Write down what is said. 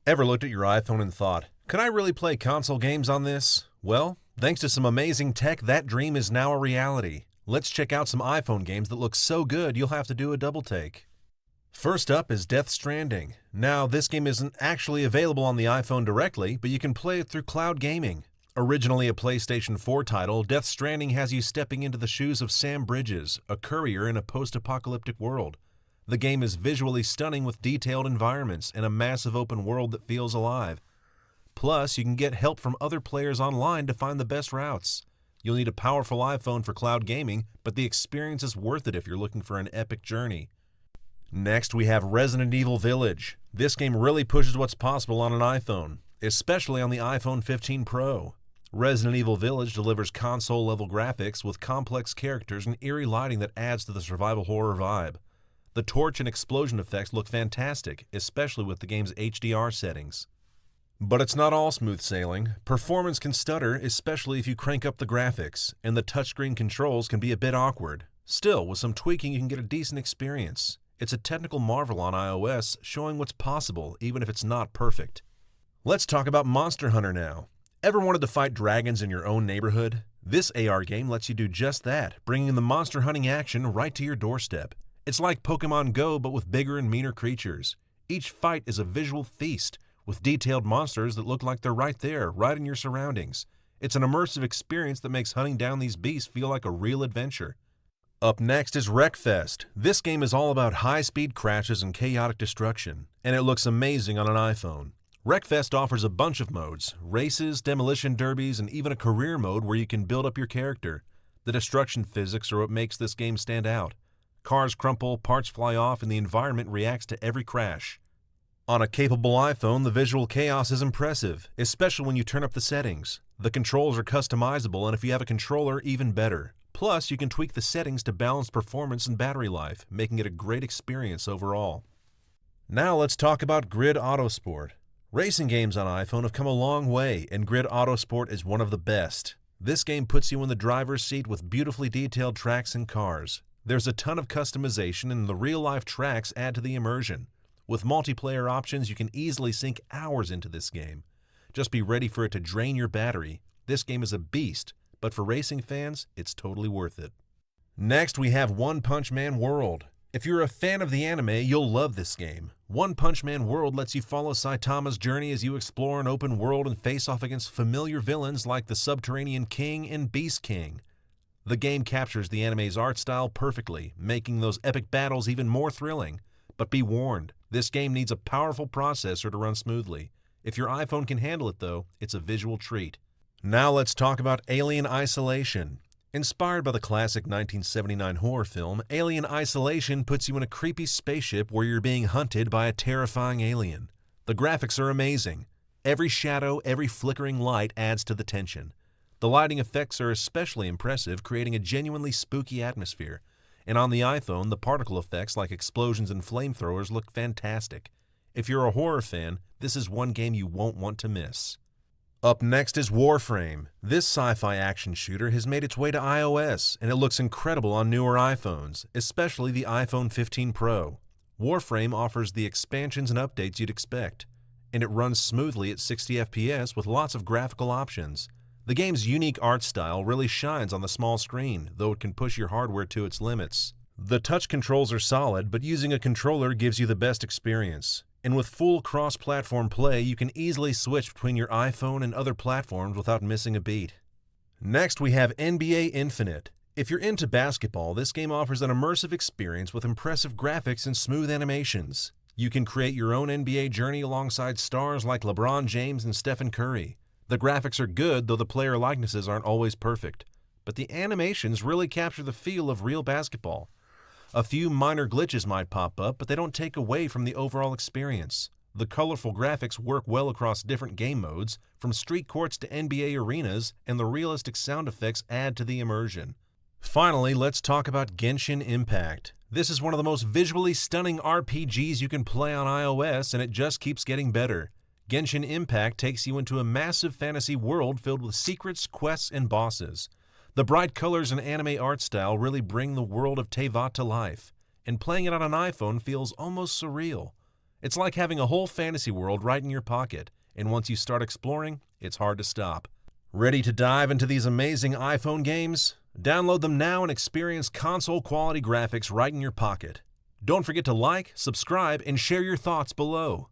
Ever looked at your iPhone and thought, could I really play console games on this? Well, thanks to some amazing tech, that dream is now a reality. Let's check out some iPhone games that look so good you'll have to do a double take. First up is Death Stranding. Now, this game isn't actually available on the iPhone directly, but you can play it through cloud gaming. Originally a PlayStation 4 title, Death Stranding has you stepping into the shoes of Sam Bridges, a courier in a post-apocalyptic world. The game is visually stunning with detailed environments and a massive open world that feels alive. Plus, you can get help from other players online to find the best routes. You'll need a powerful iPhone for cloud gaming, but the experience is worth it if you're looking for an epic journey. Next, we have Resident Evil Village. This game really pushes what's possible on an iPhone, especially on the iPhone 15 Pro. Resident Evil Village delivers console-level graphics with complex characters and eerie lighting that adds to the survival horror vibe. The torch and explosion effects look fantastic, especially with the game's HDR settings. But it's not all smooth sailing. Performance can stutter, especially if you crank up the graphics, and the touchscreen controls can be a bit awkward. Still, with some tweaking you can get a decent experience. It's a technical marvel on iOS, showing what's possible even if it's not perfect. Let's talk about Monster Hunter now. Ever wanted to fight dragons in your own neighborhood? This AR game lets you do just that, bringing the monster hunting action right to your doorstep. It's like Pokemon Go, but with bigger and meaner creatures. Each fight is a visual feast, with detailed monsters that look like they're right there, right in your surroundings. It's an immersive experience that makes hunting down these beasts feel like a real adventure. Up next is Wreckfest. This game is all about high-speed crashes and chaotic destruction, and it looks amazing on an iPhone. Wreckfest offers a bunch of modes: races, demolition derbies, and even a career mode where you can build up your character. The destruction physics are what makes this game stand out. Cars crumple, parts fly off, and the environment reacts to every crash. On a capable iPhone, the visual chaos is impressive, especially when you turn up the settings. The controls are customizable, and if you have a controller, even better. Plus, you can tweak the settings to balance performance and battery life, making it a great experience overall. Now let's talk about Grid Autosport. Racing games on iPhone have come a long way, and Grid Autosport is one of the best. This game puts you in the driver's seat with beautifully detailed tracks and cars. There's a ton of customization, and the real-life tracks add to the immersion. With multiplayer options, you can easily sink hours into this game. Just be ready for it to drain your battery. This game is a beast, but for racing fans, it's totally worth it. Next, we have One Punch Man World. If you're a fan of the anime, you'll love this game. One Punch Man World lets you follow Saitama's journey as you explore an open world and face off against familiar villains like the Subterranean King and Beast King. The game captures the anime's art style perfectly, making those epic battles even more thrilling. But be warned, this game needs a powerful processor to run smoothly. If your iPhone can handle it though, it's a visual treat. Now let's talk about Alien Isolation. Inspired by the classic 1979 horror film, Alien Isolation puts you in a creepy spaceship where you're being hunted by a terrifying alien. The graphics are amazing. Every shadow, every flickering light adds to the tension. The lighting effects are especially impressive, creating a genuinely spooky atmosphere. And on the iPhone, the particle effects like explosions and flamethrowers look fantastic. If you're a horror fan, this is one game you won't want to miss. Up next is Warframe. This sci-fi action shooter has made its way to iOS, and it looks incredible on newer iPhones, especially the iPhone 15 Pro. Warframe offers the expansions and updates you'd expect, and it runs smoothly at 60 FPS with lots of graphical options. The game's unique art style really shines on the small screen, though it can push your hardware to its limits. The touch controls are solid, but using a controller gives you the best experience. And with full cross-platform play, you can easily switch between your iPhone and other platforms without missing a beat. Next, we have NBA Infinite. If you're into basketball, this game offers an immersive experience with impressive graphics and smooth animations. You can create your own NBA journey alongside stars like LeBron James and Stephen Curry. The graphics are good, though the player likenesses aren't always perfect. But the animations really capture the feel of real basketball. A few minor glitches might pop up, but they don't take away from the overall experience. The colorful graphics work well across different game modes, from street courts to NBA arenas, and the realistic sound effects add to the immersion. Finally, let's talk about Genshin Impact. This is one of the most visually stunning RPGs you can play on iOS, and it just keeps getting better. Genshin Impact takes you into a massive fantasy world filled with secrets, quests, and bosses. The bright colors and anime art style really bring the world of Teyvat to life, and playing it on an iPhone feels almost surreal. It's like having a whole fantasy world right in your pocket, and once you start exploring, it's hard to stop. Ready to dive into these amazing iPhone games? Download them now and experience console-quality graphics right in your pocket. Don't forget to like, subscribe, and share your thoughts below.